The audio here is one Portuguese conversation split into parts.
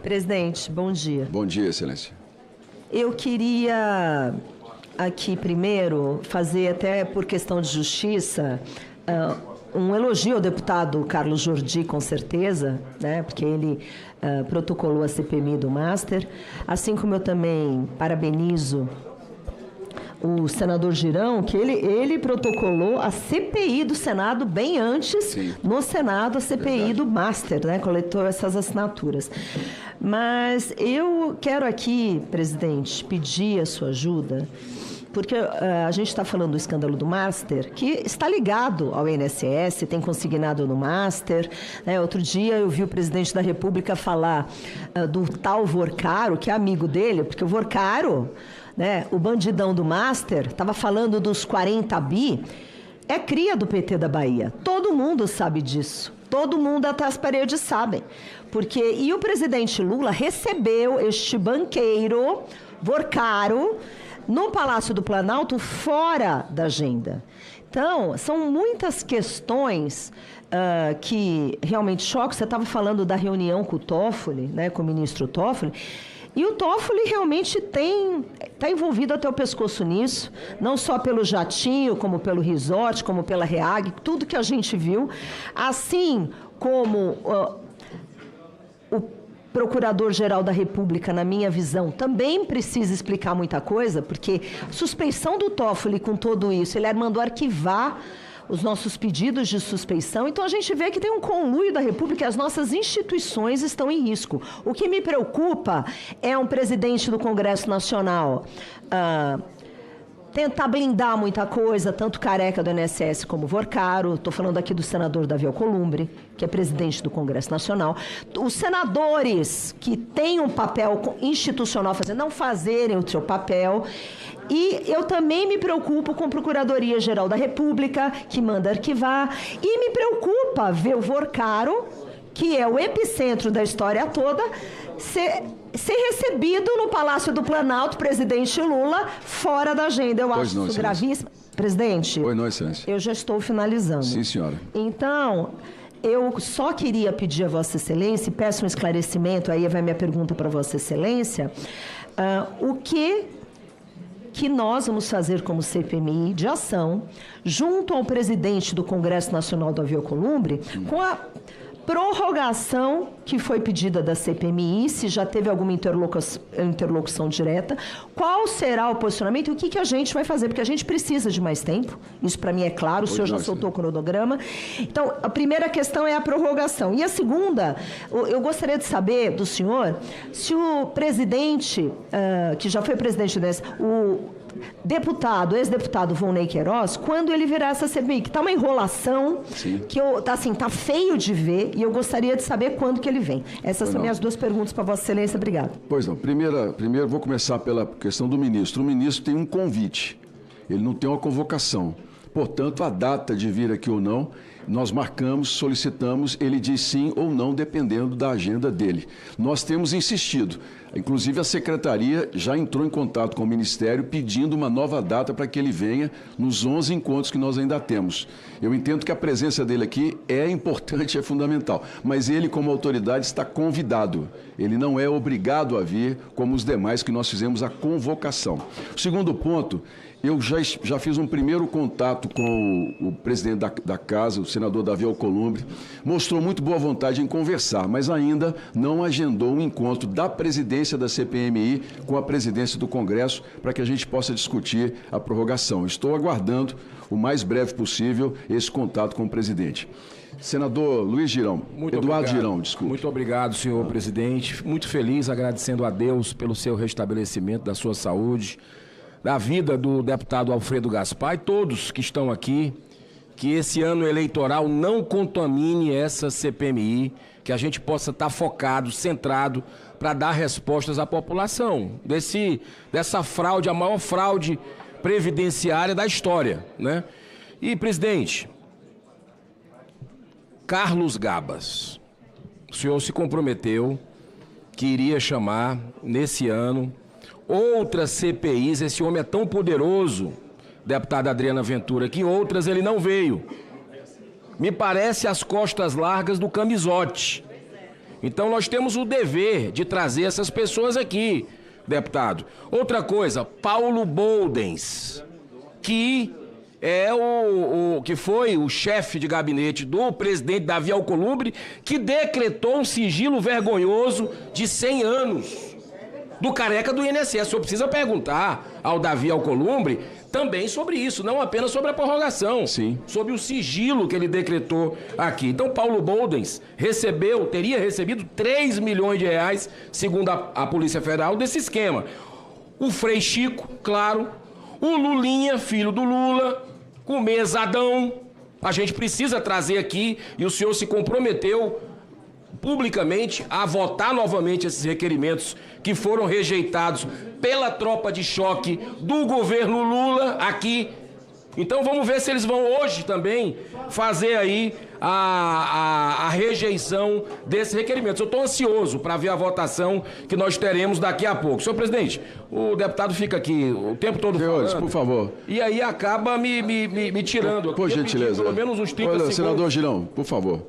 Presidente, bom dia. Bom dia, Excelência. Eu queria aqui primeiro fazer, até por questão de justiça, um elogio ao deputado Carlos Jordi, com certeza, né, porque ele protocolou a CPMI do Master, assim como eu também parabenizo o senador Girão, que ele protocolou a CPI do Senado bem antes, Sim. no Senado, a CPI Verdade. do Master, né, coletou essas assinaturas. Mas eu quero aqui, presidente, pedir a sua ajuda, porque a gente está falando do escândalo do Master, que está ligado ao INSS, tem consignado no Master. Né? Outro dia eu vi o presidente da República falar do tal Vorcaro, que é amigo dele, porque o Vorcaro, né, o bandidão do Master, estava falando dos 40 bi, é cria do PT da Bahia. Todo mundo sabe disso. Todo mundo até as paredes sabem. E o presidente Lula recebeu este banqueiro, Vorcaro, no Palácio do Planalto, fora da agenda. Então, são muitas questões que realmente chocam. Você estava falando da reunião com o Toffoli, né, com o ministro Toffoli, e o Toffoli realmente está envolvido até o pescoço nisso, não só pelo jatinho, como pelo resort, como pela REAG, tudo que a gente viu, assim como o Procurador-Geral da República, na minha visão, também precisa explicar muita coisa, porque suspeição do Toffoli com tudo isso, ele mandou arquivar os nossos pedidos de suspeição, então a gente vê que tem um conluio da República e as nossas instituições estão em risco. O que me preocupa é um presidente do Congresso Nacional tentar blindar muita coisa, tanto Careca do INSS como Vorcaro. Estou falando aqui do senador Davi Alcolumbre, que é presidente do Congresso Nacional. Os senadores que têm um papel institucional não fazerem o seu papel. E eu também me preocupo com a Procuradoria-Geral da República, que manda arquivar. E me preocupa ver o Vorcaro, que é o epicentro da história toda, ser recebido no Palácio do Planalto, presidente Lula, fora da agenda. Eu acho isso gravíssimo. Presidente, Pois não, Excelência. Eu já estou finalizando. Sim, senhora. Então, eu só queria pedir a Vossa Excelência, e peço um esclarecimento, aí vai minha pergunta para Vossa Excelência, o que nós vamos fazer como CPMI de ação, junto ao presidente do Congresso Nacional, Davi Alcolumbre, com a prorrogação que foi pedida da CPMI, se já teve alguma interlocução direta, qual será o posicionamento e o que a gente vai fazer, porque a gente precisa de mais tempo, isso para mim é claro, o senhor já soltou o cronograma. Então, a primeira questão é a prorrogação. E a segunda, eu gostaria de saber do senhor se o presidente, que já foi presidente dessa, o ex-deputado Volney Queiroz, quando ele virar essa CPI, que está uma enrolação, Sim. que tá feio de ver, e eu gostaria de saber quando que ele vem. Essas são minhas duas perguntas para Vossa Excelência. Obrigada. Pois não. Primeiro vou começar pela questão do ministro. O ministro tem um convite, ele não tem uma convocação. Portanto, a data de vir aqui ou não, nós marcamos, solicitamos, ele diz sim ou não, dependendo da agenda dele. Nós temos insistido. Inclusive, a Secretaria já entrou em contato com o Ministério pedindo uma nova data para que ele venha nos 11 encontros que nós ainda temos. Eu entendo que a presença dele aqui é importante, é fundamental, mas ele, como autoridade, está convidado. Ele não é obrigado a vir, como os demais que nós fizemos a convocação. O segundo ponto, eu já fiz um primeiro contato com o presidente da Casa, o senador Davi Alcolumbre, mostrou muito boa vontade em conversar, mas ainda não agendou um encontro da presidência da CPMI com a presidência do Congresso para que a gente possa discutir a prorrogação. Estou aguardando o mais breve possível esse contato com o presidente. Senador Luiz Girão, Eduardo Girão, desculpe. Muito obrigado, senhor presidente. Muito feliz, agradecendo a Deus pelo seu restabelecimento da sua saúde, da vida do deputado Alfredo Gaspar e todos que estão aqui, que esse ano eleitoral não contamine essa CPMI, que a gente possa estar focado, centrado, para dar respostas à população dessa fraude, a maior fraude previdenciária da história, né? E, presidente, Carlos Gabas, o senhor se comprometeu que iria chamar, nesse ano, outras CPIs. Esse homem é tão poderoso, deputada Adriana Ventura, que outras ele não veio. Me parece as costas largas do Camisote. Então nós temos o dever de trazer essas pessoas aqui, deputado. Outra coisa, Paulo Boldens, que é que foi o chefe de gabinete do presidente Davi Alcolumbre, que decretou um sigilo vergonhoso de 100 anos do careca do INSS. O senhor precisa perguntar ao Davi Alcolumbre também sobre isso, não apenas sobre a prorrogação, sim, sobre o sigilo que ele decretou aqui. Então, Paulo Boldens teria recebido 3 milhões de reais, segundo a Polícia Federal, desse esquema. O Frei Chico, claro, o Lulinha, filho do Lula, o Mesadão, a gente precisa trazer aqui, e o senhor se comprometeu publicamente a votar novamente esses requerimentos que foram rejeitados pela tropa de choque do governo Lula aqui. Então vamos ver se eles vão hoje também fazer aí a rejeição desses requerimentos. Eu estou ansioso para ver a votação que nós teremos daqui a pouco. Senhor presidente, o deputado fica aqui o tempo todo senhores, falando, por favor. E aí acaba me tirando. Por gentileza. Pelo menos uns 30 Olha, segundos. senador Girão, por favor.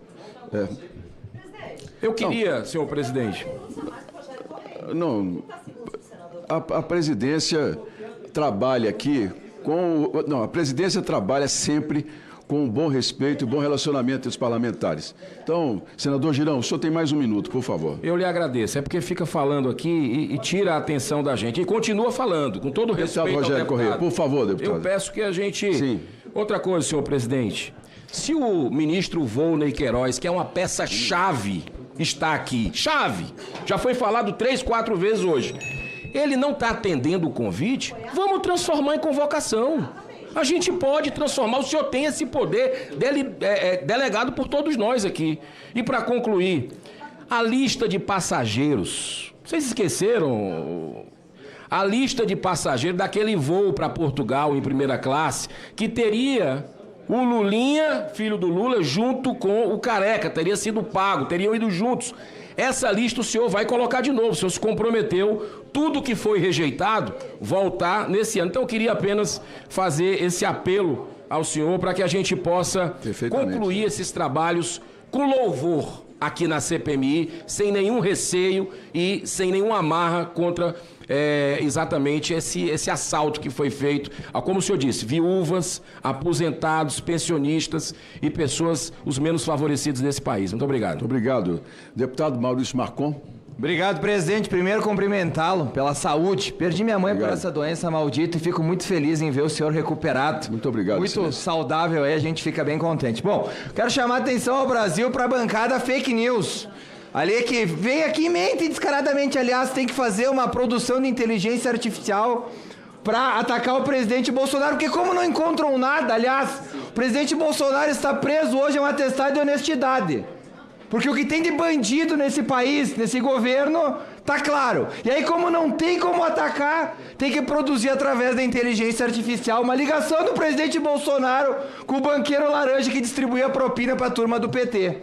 Eu queria, senhor presidente. Não, a presidência trabalha aqui a presidência trabalha sempre com um bom respeito e bom relacionamento entre os parlamentares. Então, senador Girão, o senhor tem mais um minuto, por favor. Eu lhe agradeço. É porque fica falando aqui e tira a atenção da gente. E continua falando, com todo o respeito ao Rogério deputado. Correia, por favor, deputado. Eu peço que a gente... Sim. Outra coisa, senhor presidente. Se o ministro Volney Queiroz, que é uma peça-chave, está aqui, chave, já foi falado 3, 4 vezes hoje, ele não está atendendo o convite, vamos transformar em convocação. A gente pode transformar, o senhor tem esse poder delegado por todos nós aqui. E para concluir, a lista de passageiros, vocês esqueceram a lista de passageiros daquele voo para Portugal em primeira classe, que teria o Lulinha, filho do Lula, junto com o Careca, teria sido pago, teriam ido juntos. Essa lista o senhor vai colocar de novo, o senhor se comprometeu, tudo que foi rejeitado, voltar nesse ano. Então eu queria apenas fazer esse apelo ao senhor para que a gente possa concluir esses trabalhos com louvor aqui na CPMI, sem nenhum receio e sem nenhuma amarra contra exatamente esse assalto que foi feito, como o senhor disse, viúvas, aposentados, pensionistas e pessoas, os menos favorecidos desse país. Muito obrigado. Muito obrigado. Deputado Maurício Marcon. Obrigado, presidente. Primeiro, cumprimentá-lo pela saúde. Perdi minha mãe por essa doença maldita e fico muito feliz em ver o senhor recuperado. Muito obrigado. Muito excelência. Saudável aí, a gente fica bem contente. Bom, quero chamar a atenção ao Brasil para a bancada fake news. Ali que vem aqui e mente descaradamente, aliás, tem que fazer uma produção de inteligência artificial para atacar o presidente Bolsonaro, porque como não encontram nada, aliás, o presidente Bolsonaro está preso hoje, é um atestado de honestidade. Porque o que tem de bandido nesse país, nesse governo, tá claro. E aí, como não tem como atacar, tem que produzir através da inteligência artificial uma ligação do presidente Bolsonaro com o banqueiro laranja que distribuía propina para a turma do PT.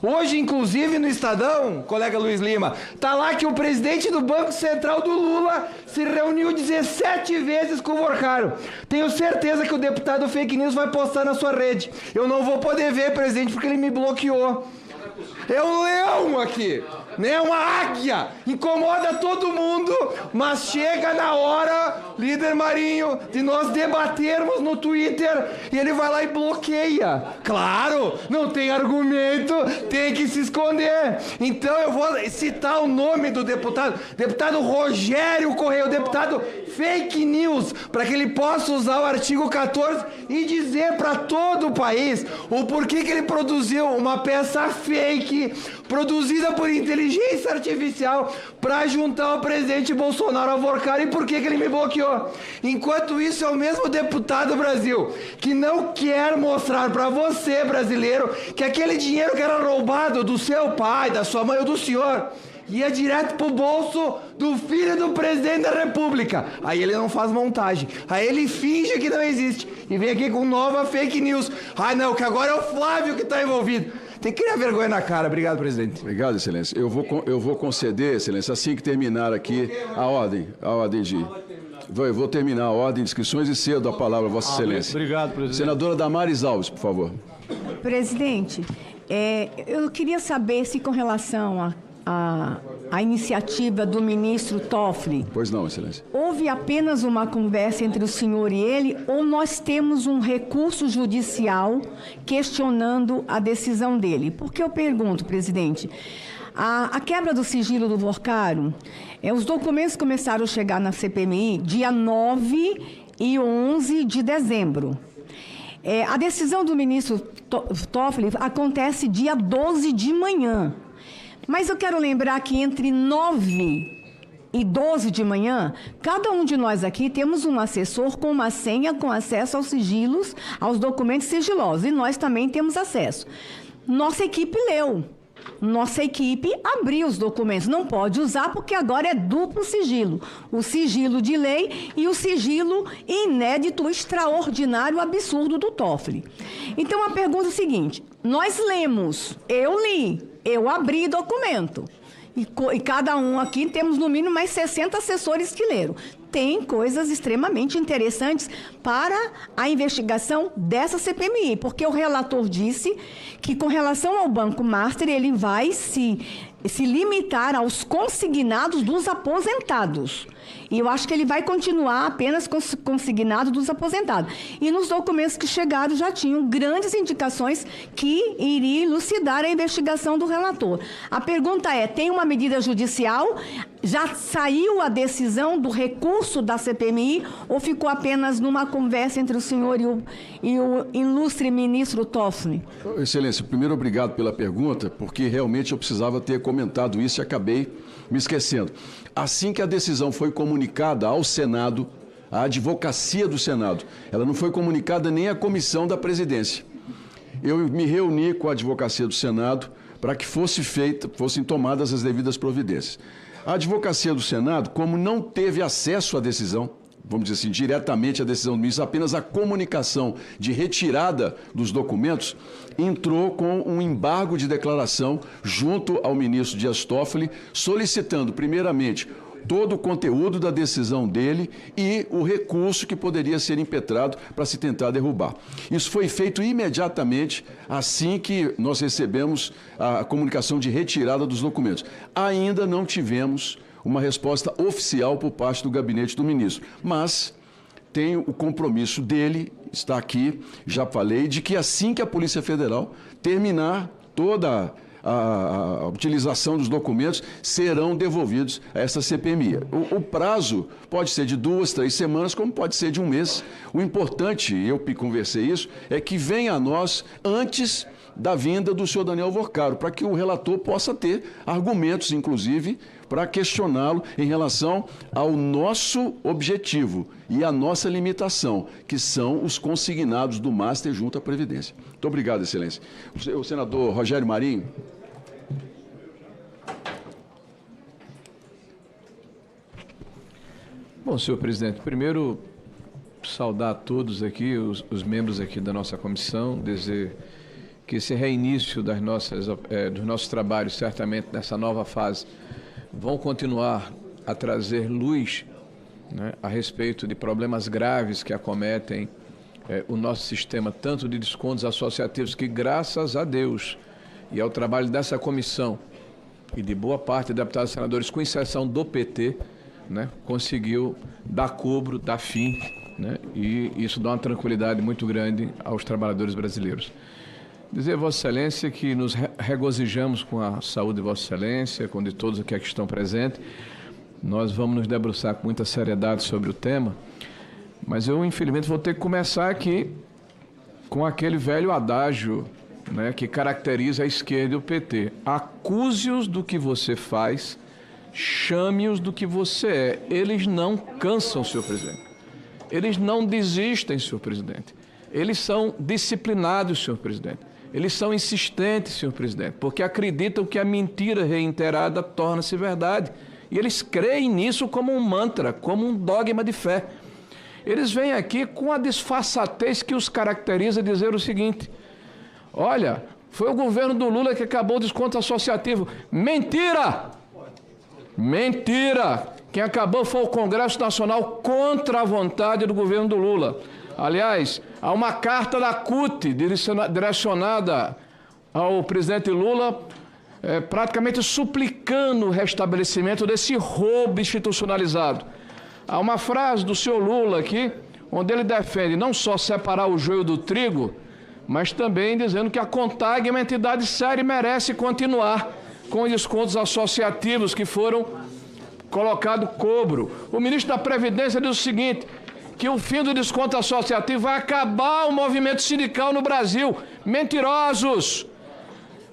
Hoje, inclusive, no Estadão, colega Luiz Lima, tá lá que o presidente do Banco Central do Lula se reuniu 17 vezes com o Vorcaro. Tenho certeza que o deputado Fake News vai postar na sua rede. Eu não vou poder ver, presidente, porque ele me bloqueou. É um leão aqui, né? Uma águia, incomoda todo mundo, mas chega na hora, líder Marinho, de nós debatermos no Twitter e ele vai lá e bloqueia. Claro, não tem argumento, tem que se esconder. Então eu vou citar o nome do deputado Rogério Correia, o deputado Fake News, para que ele possa usar o artigo 14 e dizer para todo o país o porquê que ele produziu uma peça fake produzida por inteligência artificial para juntar o presidente Bolsonaro ao Vorcaro e por que ele me bloqueou. Enquanto isso, é o mesmo deputado Brasil que não quer mostrar para você, brasileiro, que aquele dinheiro que era roubado do seu pai, da sua mãe ou do senhor ia direto pro bolso do filho do presidente da República. Aí ele não faz montagem. Aí ele finge que não existe. E vem aqui com nova fake news. Ah, não, que agora é o Flávio que está envolvido. Tem que criar vergonha na cara. Obrigado, presidente. Obrigado, excelência. Eu vou conceder, excelência, assim que terminar aqui a ordem de... Eu vou terminar a ordem de inscrições e cedo a palavra a Vossa Excelência. Obrigado, presidente. Senadora Damares Alves, por favor. Presidente, eu queria saber se com relação a a iniciativa do ministro Toffoli? Pois não, Excelência. Houve apenas uma conversa entre o senhor e ele, ou nós temos um recurso judicial questionando a decisão dele? Porque eu pergunto, presidente, a quebra do sigilo do Vorcaro, os documentos começaram a chegar na CPMI dia 9 e 11 de dezembro. A decisão do ministro Toffoli acontece dia 12 de manhã. Mas eu quero lembrar que entre 9 e 12 de manhã, cada um de nós aqui temos um assessor com uma senha com acesso aos sigilos, aos documentos sigilosos. E nós também temos acesso. Nossa equipe leu. Nossa equipe abriu os documentos. Não pode usar porque agora é duplo sigilo. O sigilo de lei e o sigilo inédito, extraordinário, absurdo do Toffoli. Então, a pergunta é a seguinte. Nós lemos, eu li, eu abri documento. E cada um aqui temos no mínimo mais 60 assessores que leram. Tem coisas extremamente interessantes para a investigação dessa CPMI, porque o relator disse que, com relação ao Banco Master, ele vai se limitar aos consignados dos aposentados. E eu acho que ele vai continuar apenas consignado dos aposentados. E nos documentos que chegaram já tinham grandes indicações que iriam elucidar a investigação do relator. A pergunta é, tem uma medida judicial? Já saiu a decisão do recurso da CPMI ou ficou apenas numa conversa entre o senhor e o ilustre ministro Toffoli? Excelência, primeiro obrigado pela pergunta, porque realmente eu precisava ter comentado isso e acabei me esquecendo. Assim que a decisão foi comunicada ao Senado, à advocacia do Senado, ela não foi comunicada nem à comissão da presidência. Eu me reuni com a advocacia do Senado para que fossem tomadas as devidas providências. A advocacia do Senado, como não teve acesso à decisão, vamos dizer assim, diretamente à decisão do ministro, apenas a comunicação de retirada dos documentos, entrou com um embargo de declaração junto ao ministro Dias Toffoli, solicitando, primeiramente, todo o conteúdo da decisão dele e o recurso que poderia ser impetrado para se tentar derrubar. Isso foi feito imediatamente assim que nós recebemos a comunicação de retirada dos documentos. Ainda não tivemos uma resposta oficial por parte do gabinete do ministro, mas tem o compromisso dele, está aqui, já falei, de que assim que a Polícia Federal terminar toda a utilização dos documentos, serão devolvidos a essa CPMI. O prazo pode ser de 2, 3 semanas, como pode ser de um mês. O importante, eu conversei isso, é que venha a nós antes da vinda do senhor Daniel Vorcaro, para que o relator possa ter argumentos, inclusive, para questioná-lo em relação ao nosso objetivo e à nossa limitação, que são os consignados do Master junto à Previdência. Muito obrigado, Excelência. O senador Rogério Marinho. Bom, senhor presidente, primeiro saudar a todos aqui, os membros aqui da nossa comissão, dizer que esse reinício dos nossos trabalhos, certamente nessa nova fase, vão continuar a trazer luz, né, a respeito de problemas graves que acometem o nosso sistema, tanto de descontos associativos, que graças a Deus e ao trabalho dessa comissão e de boa parte de deputados e senadores, com exceção do PT, né, conseguiu dar cobro, dar fim, né, e isso dá uma tranquilidade muito grande aos trabalhadores brasileiros. Dizer a Vossa Excelência que nos regozijamos com a saúde de Vossa Excelência, com de todos aqui que estão presentes. Nós vamos nos debruçar com muita seriedade sobre o tema, mas eu, infelizmente, vou ter que começar aqui com aquele velho adágio, né, que caracteriza a esquerda e o PT. Acuse-os do que você faz, chame-os do que você é. Eles não cansam, senhor presidente. Eles não desistem, senhor presidente. Eles são disciplinados, senhor presidente. Eles são insistentes, senhor presidente, porque acreditam que a mentira reiterada torna-se verdade. E eles creem nisso como um mantra, como um dogma de fé. Eles vêm aqui com a disfarçatez que os caracteriza dizer o seguinte: olha, foi o governo do Lula que acabou o desconto associativo. Mentira! Mentira! Quem acabou foi o Congresso Nacional contra a vontade do governo do Lula. Aliás, há uma carta da CUT direcionada ao presidente Lula, praticamente suplicando o restabelecimento desse roubo institucionalizado. Há uma frase do senhor Lula aqui, onde ele defende não só separar o joio do trigo, mas também dizendo que a CONTAG é uma entidade séria e merece continuar com os descontos associativos que foram colocados cobro. O ministro da Previdência diz o seguinte, que o fim do desconto associativo vai acabar o movimento sindical no Brasil. Mentirosos!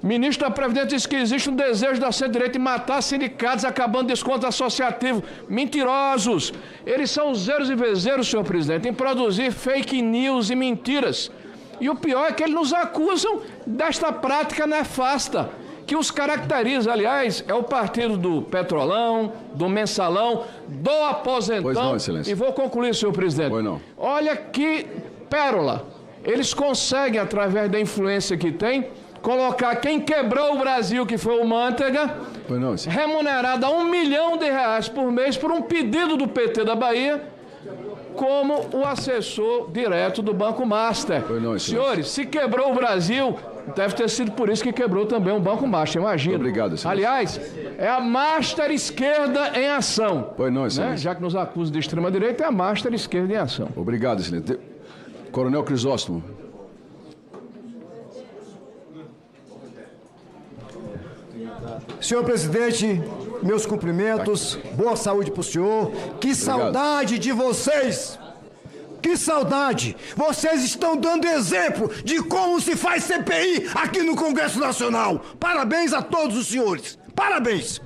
O ministro da Previdência diz que existe um desejo da centro-direita de matar sindicatos acabando o desconto associativo. Mentirosos! Eles são os zeros e vezeiros, senhor presidente, em produzir fake news e mentiras. E o pior é que eles nos acusam desta prática nefasta, que os caracteriza, aliás, é o partido do Petrolão, do Mensalão, do Aposentão. Pois não, Excelência. E vou concluir, senhor presidente. Pois não. Olha que pérola. Eles conseguem, através da influência que tem, colocar quem quebrou o Brasil, que foi o Manteiga, Pois não, remunerado a R$1 milhão por mês por um pedido do PT da Bahia, como o assessor direto do Banco Master. Pois não, senhores, se quebrou o Brasil, deve ter sido por isso que quebrou também o Banco Master, imagina. Obrigado, Excelência. Aliás, é a Master Esquerda em ação. Pois não, Excelência. Já que nos acusam de extrema-direita, é a Master Esquerda em ação. Obrigado, Excelência. Coronel Crisóstomo. Senhor presidente, meus cumprimentos, boa saúde para o senhor. Que saudade de vocês! Que saudade! Vocês estão dando exemplo de como se faz CPI aqui no Congresso Nacional. Parabéns a todos os senhores. Parabéns!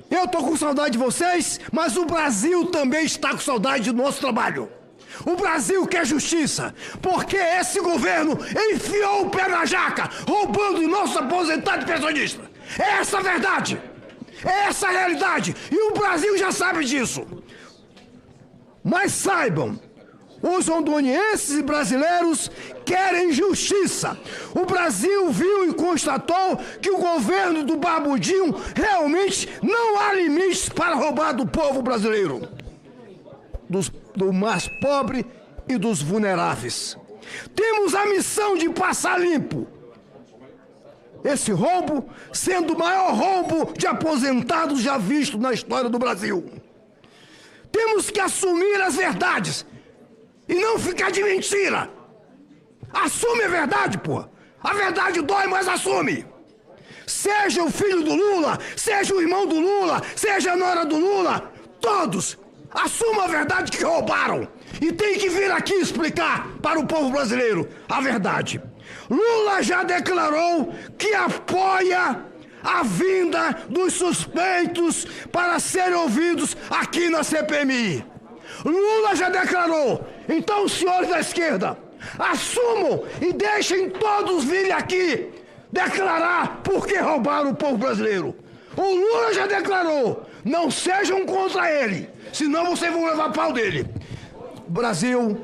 Eu tô com saudade de vocês, mas o Brasil também está com saudade do nosso trabalho. O Brasil quer justiça, porque esse governo enfiou o pé na jaca, roubando nossos aposentados e pensionistas. É essa a verdade. É essa a realidade. E o Brasil já sabe disso. Mas saibam, os rondonienses e brasileiros querem justiça. O Brasil viu e constatou que o governo do Barbudinho realmente não há limites para roubar do povo brasileiro, do mais pobre e dos vulneráveis. Temos a missão de passar limpo esse roubo, sendo o maior roubo de aposentados já visto na história do Brasil. Temos que assumir as verdades e não ficar de mentira. Assume a verdade, pô. A verdade dói, mas assume. Seja o filho do Lula, seja o irmão do Lula, seja a nora do Lula, todos assumam a verdade que roubaram. E tem que vir aqui explicar para o povo brasileiro a verdade. Lula já declarou que apoia a vinda dos suspeitos para serem ouvidos aqui na CPMI. Lula já declarou. Então, os senhores da esquerda, assumam e deixem todos virem aqui declarar por que roubaram o povo brasileiro. O Lula já declarou. Não sejam contra ele, senão vocês vão levar pau dele. Brasil,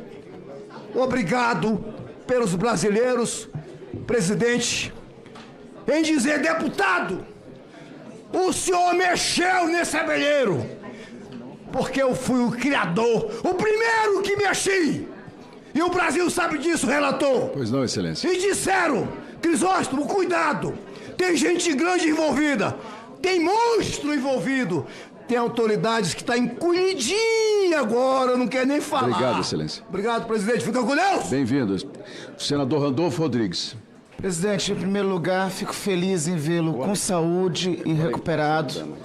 obrigado pelos brasileiros, presidente, em dizer, deputado, o senhor mexeu nesse abelheiro, porque eu fui o criador, o primeiro que mexi, e o Brasil sabe disso, relator. Pois não, Excelência. E disseram, Crisóstomo, cuidado, tem gente grande envolvida, tem monstro envolvido, tem autoridades que estão encolhidinhas agora, não quer nem falar. Obrigado, Excelência. Obrigado, presidente. Fica com Deus. Bem-vindo. Senador Randolfo Rodrigues. Presidente, em primeiro lugar, fico feliz em vê-lo com saúde e recuperado.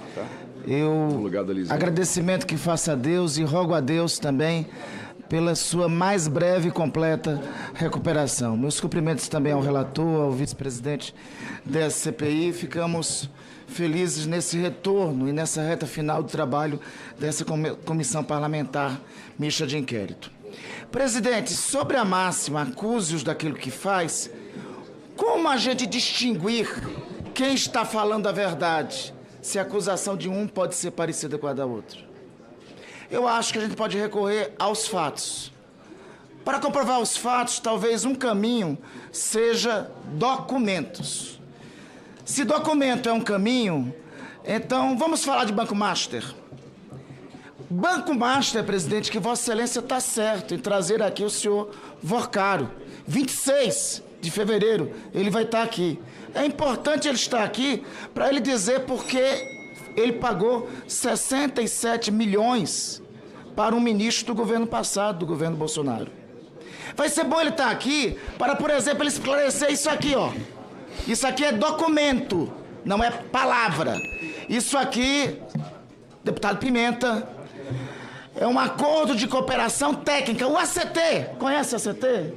Eu agradecimento que faço a Deus e rogo a Deus também pela sua mais breve e completa recuperação. Meus cumprimentos também ao relator, ao vice-presidente dessa CPI. Ficamos felizes nesse retorno e nessa reta final do trabalho dessa comissão parlamentar mista de inquérito. Presidente, sobre a máxima, acuse-os daquilo que faz, como a gente distinguir quem está falando a verdade, se a acusação de um pode ser parecida com a da outra? Eu acho que a gente pode recorrer aos fatos. Para comprovar os fatos, talvez um caminho seja documentos. Se documento é um caminho, então vamos falar de Banco Master. Banco Master, presidente, que Vossa Excelência está certo em trazer aqui o senhor Vorcaro. 26 de fevereiro, ele vai estar aqui. É importante ele estar aqui para ele dizer porque ele pagou 67 milhões para um ministro do governo passado, do governo Bolsonaro. Vai ser bom ele estar aqui para, por exemplo, ele esclarecer isso aqui, ó. Isso aqui é documento, não é palavra. Isso aqui, deputado Pimenta, é um acordo de cooperação técnica, o ACT, conhece o ACT?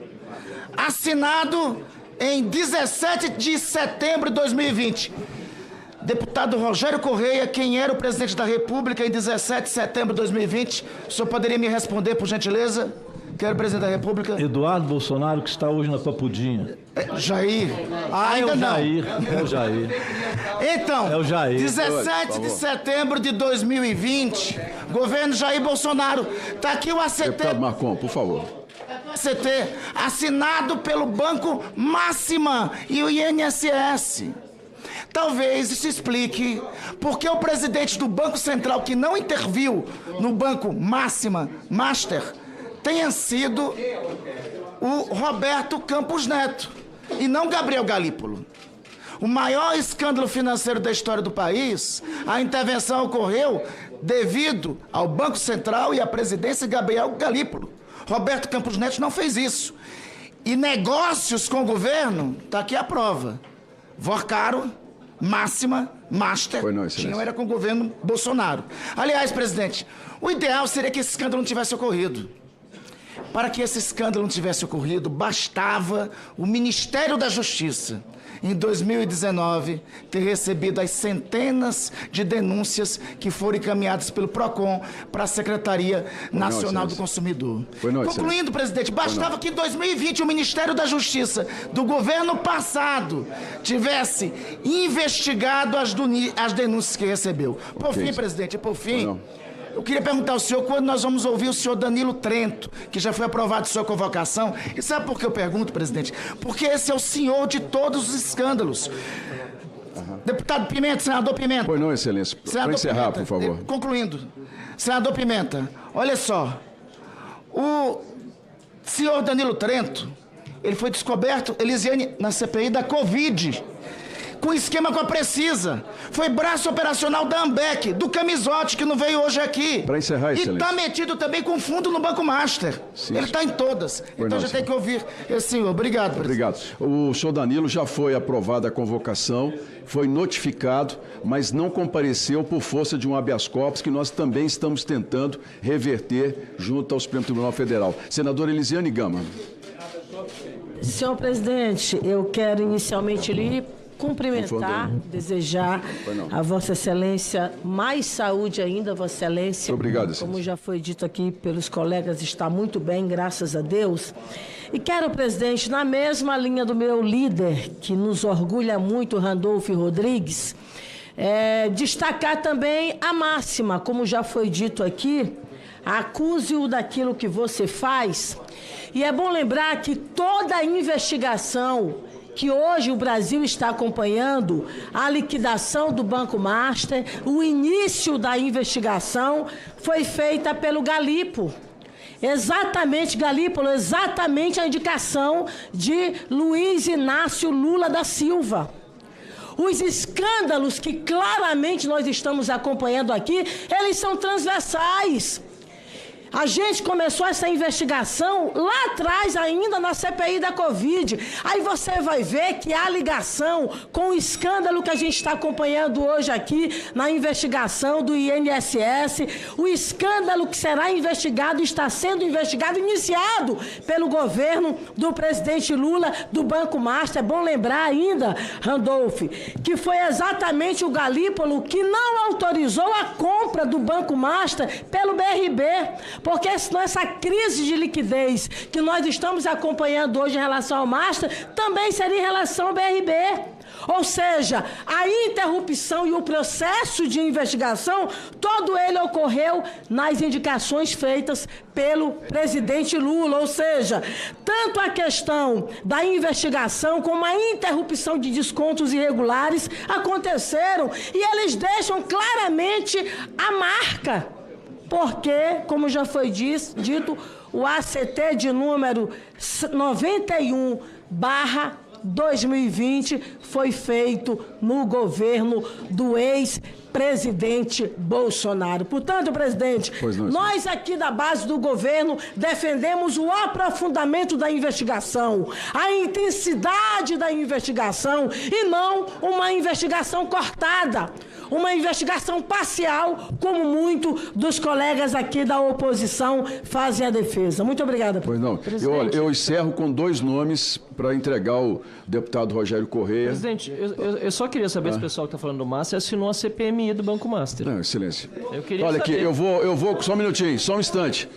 Assinado em 17 de setembro de 2020. Deputado Rogério Correia, quem era o presidente da República em 17 de setembro de 2020, o senhor poderia me responder, por gentileza? Quem era o presidente da República? Eduardo Bolsonaro, que está hoje na Papudinha. Jair. Ainda não. É o Jair. Então, é o Jair. 17 de setembro de 2020, governo Jair Bolsonaro. Está aqui o ACT. Deputado Marcon, por favor. ACT, assinado pelo Banco Máxima e o INSS. Talvez isso explique porque o presidente do Banco Central, que não interviu no Banco Máxima, Master, tenha sido o Roberto Campos Neto e não Gabriel Galípolo. O maior escândalo financeiro da história do país, a intervenção ocorreu devido ao Banco Central e à presidência de Gabriel Galípolo. Roberto Campos Neto não fez isso. E negócios com o governo, está aqui a prova. Vorcaro, Máxima, Master, tinham era com o governo Bolsonaro. Aliás, presidente, o ideal seria que esse escândalo não tivesse ocorrido. Para que esse escândalo não tivesse ocorrido, bastava o Ministério da Justiça, em 2019, ter recebido as centenas de denúncias que foram encaminhadas pelo PROCON para a Secretaria Nacional do Consumidor. Concluindo, presidente, bastava que em 2020 o Ministério da Justiça do governo passado tivesse investigado as denúncias que recebeu. Por fim, presidente, por fim... Eu queria perguntar ao senhor quando nós vamos ouvir o senhor Danilo Trento, que já foi aprovado sua convocação. E sabe por que eu pergunto, presidente? Porque esse é o senhor de todos os escândalos. Deputado Pimenta, senador Pimenta. Pois não, excelência. Para encerrar, Pimenta, por favor. Concluindo. Senador Pimenta, olha só. O senhor Danilo Trento, ele foi descoberto, Elisiane, na CPI da Covid, com esquema com a Precisa. Foi braço operacional da Ambec, do Camisote, que não veio hoje aqui. Para encerrar, excelência. E está metido também com fundo no Banco Master. Sim, ele está em todas. Então a gente tem que ouvir esse senhor. Obrigado, presidente. Obrigado. O senhor Danilo já foi aprovada a convocação, foi notificado, mas não compareceu por força de um habeas corpus que nós também estamos tentando reverter junto ao Supremo Tribunal Federal. Senadora Elisiane Gama. Senhor presidente, eu quero inicialmente lhe cumprimentar, desejar a Vossa Excelência mais saúde ainda, Vossa Excelência. Obrigado, Excelência. Como já foi dito aqui pelos colegas, está muito bem, graças a Deus. E quero, presidente, na mesma linha do meu líder, que nos orgulha muito, Randolfo Rodrigues, destacar também a máxima, como já foi dito aqui, acuse-o daquilo que você faz. E é bom lembrar que toda a investigação que hoje o Brasil está acompanhando, a liquidação do Banco Master, o início da investigação foi feita pelo Galípolo. Exatamente, Galípolo, exatamente a indicação de Luiz Inácio Lula da Silva. Os escândalos que claramente nós estamos acompanhando aqui, eles são transversais. A gente começou essa investigação lá atrás, ainda na CPI da Covid. Aí você vai ver que há ligação com o escândalo que a gente está acompanhando hoje aqui na investigação do INSS. O escândalo que será investigado, está sendo investigado, iniciado pelo governo do presidente Lula, do Banco Master. É bom lembrar ainda, Randolfo, que foi exatamente o Galípolo que não autorizou a compra do Banco Master pelo BRB. Porque senão essa crise de liquidez que nós estamos acompanhando hoje em relação ao Master, também seria em relação ao BRB. Ou seja, a interrupção e o processo de investigação, todo ele ocorreu nas indicações feitas pelo presidente Lula. Ou seja, tanto a questão da investigação como a interrupção de descontos irregulares aconteceram e eles deixam claramente a marca. Porque, como já foi dito, o ACT de número 91 2020 foi feito no governo do ex-presidente Bolsonaro. Portanto, presidente, nós aqui da base do governo defendemos o aprofundamento da investigação, a intensidade da investigação e não uma investigação cortada, uma investigação parcial, como muito dos colegas aqui da oposição fazem a defesa. Muito obrigada, presidente. Eu encerro com 2 nomes para entregar ao deputado Rogério Correia. Presidente, eu só queria saber se o pessoal que está falando do Master assinou a CPMI do Banco Master. Não, excelência. Eu queria Olha saber. aqui, eu vou, só um minutinho, só um instante,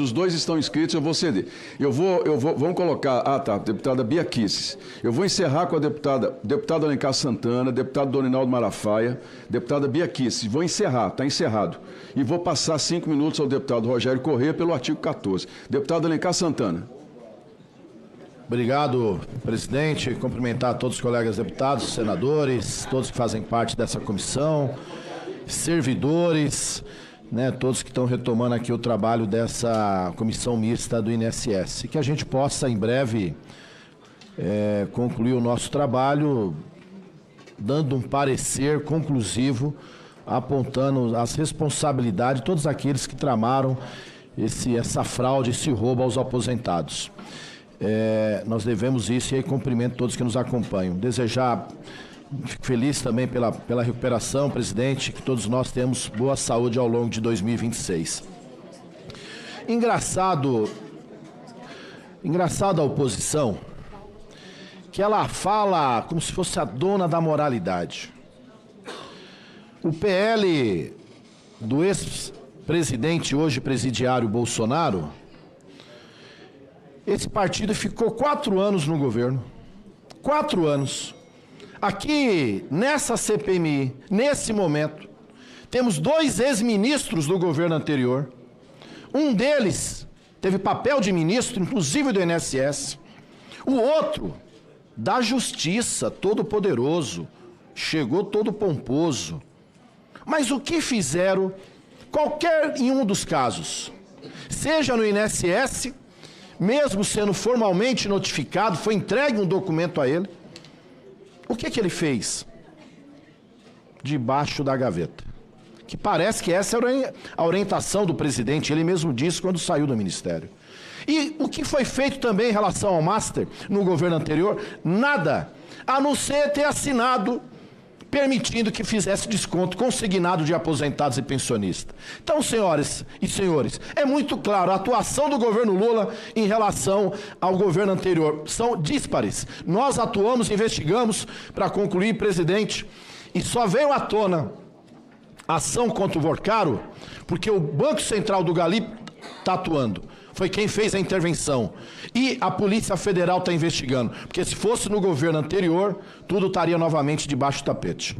os 2 estão inscritos, eu vou ceder. Vamos colocar, deputada Bia Kisses. Eu vou encerrar com a deputada Alencar Santana, deputado Dorinaldo Malafaia, deputada Bia Kisses. Vou encerrar, está encerrado. E vou passar 5 minutos ao deputado Rogério Correia pelo artigo 14. Deputado Alencar Santana. Obrigado, presidente. Cumprimentar todos os colegas deputados, senadores, todos que fazem parte dessa comissão, servidores, né, todos que estão retomando aqui o trabalho dessa comissão mista do INSS. E que a gente possa, em breve, concluir o nosso trabalho, dando um parecer conclusivo, apontando as responsabilidades de todos aqueles que tramaram essa fraude, esse roubo aos aposentados. Nós devemos isso e aí cumprimento todos que nos acompanham. Desejar, fico feliz também pela recuperação, presidente, que todos nós temos boa saúde ao longo de 2026. Engraçado a oposição, que ela fala como se fosse a dona da moralidade. O PL do ex-presidente, hoje presidiário Bolsonaro, esse partido ficou 4 anos no governo. 4 anos. Aqui, nessa CPMI, nesse momento, temos 2 ex-ministros do governo anterior. Um deles teve papel de ministro, inclusive do INSS. O outro, da Justiça, todo poderoso, chegou todo pomposo. Mas o que fizeram, qualquer em um dos casos, seja no INSS, mesmo sendo formalmente notificado, foi entregue um documento a ele. O que ele fez? Debaixo da gaveta. Que parece que essa era a orientação do presidente, ele mesmo disse quando saiu do ministério. E o que foi feito também em relação ao Master no governo anterior? Nada, a não ser ter assinado permitindo que fizesse desconto consignado de aposentados e pensionistas. Então, senhoras e senhores, é muito claro, a atuação do governo Lula em relação ao governo anterior são díspares. Nós atuamos, investigamos para concluir, presidente, e só veio à tona a ação contra o Vorcaro porque o Banco Central do Gali está atuando. Foi quem fez a intervenção. E a Polícia Federal está investigando. Porque se fosse no governo anterior, tudo estaria novamente debaixo do tapete.